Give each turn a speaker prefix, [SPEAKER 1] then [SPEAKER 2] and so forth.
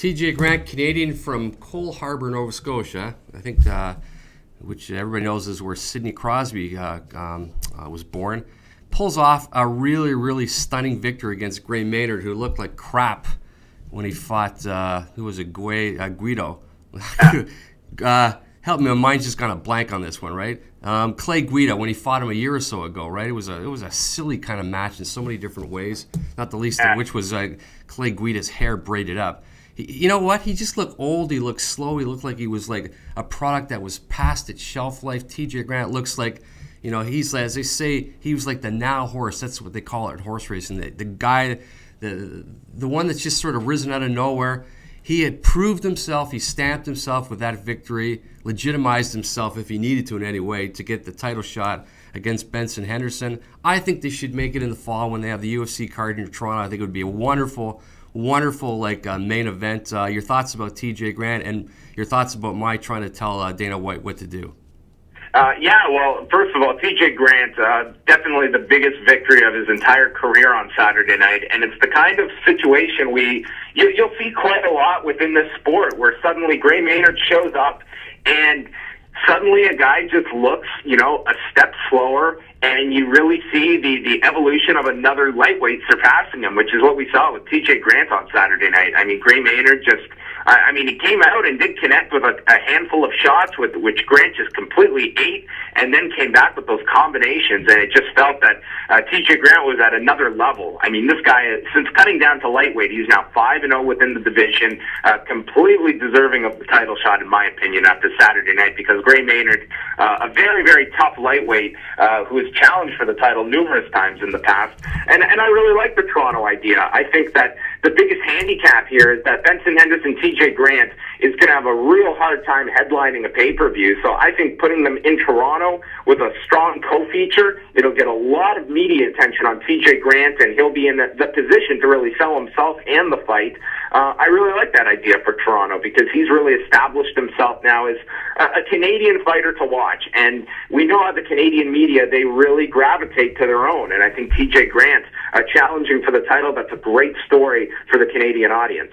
[SPEAKER 1] TJ Grant, Canadian from Cole Harbour, Nova Scotia. I think, which everybody knows is where Sidney Crosby was born. Pulls off a really, really stunning victory against Gray Maynard, who looked like crap when he fought, who was it, Guido. Help me, my mind's just gone a blank on this one, right? Clay Guida, when he fought him a year or so ago, right? It was a silly kind of match in so many different ways, not the least of which was Clay Guida's hair braided up. You know what? He just looked old. He looked slow. He looked like he was like a product that was past its shelf life. TJ Grant looks like, you know, he's, as they say, he was like the now horse. That's what they call it in horse racing. The guy, the one that's just sort of risen out of nowhere. He had proved himself. He stamped himself with that victory, legitimized himself if he needed to in any way to get the title shot against Benson Henderson. I think they should make it in the fall when they have the UFC card in Toronto. I think it would be a wonderful main event. Your thoughts about TJ Grant and your thoughts about my trying to tell Dana White what to do?
[SPEAKER 2] Yeah, well, first of all, TJ Grant, definitely the biggest victory of his entire career on Saturday night, and it's the kind of situation you'll see quite a lot within this sport, where suddenly Gray Maynard shows up, and suddenly a guy just looks, you know, a step slower, and you really see the evolution of another lightweight surpassing him, which is what we saw with TJ Grant on Saturday night. I mean, Gray Maynard just... he came out and did connect with a handful of shots, which Grant just completely ate, and then came back with those combinations, and it just felt that TJ Grant was at another level. I mean, this guy, since cutting down to lightweight, he's now 5-0 within the division, completely deserving of the title shot, in my opinion, after Saturday night, because Gray Maynard, a very, very tough lightweight, who has challenged for the title numerous times in the past, and I really like the Toronto idea. I think that the biggest handicap here is that Benson Henderson, TJ Grant is going to have a real hard time headlining a pay-per-view. So I think putting them in Toronto with a strong co-feature, it'll get a lot of media attention on TJ Grant, and he'll be in the position to really sell himself and the fight. I really like that idea for Toronto, because he's really established himself now as a Canadian fighter to watch. And we know how the Canadian media, they really gravitate to their own. And I think TJ Grant challenging for the title, that's a great story for the Canadian audience.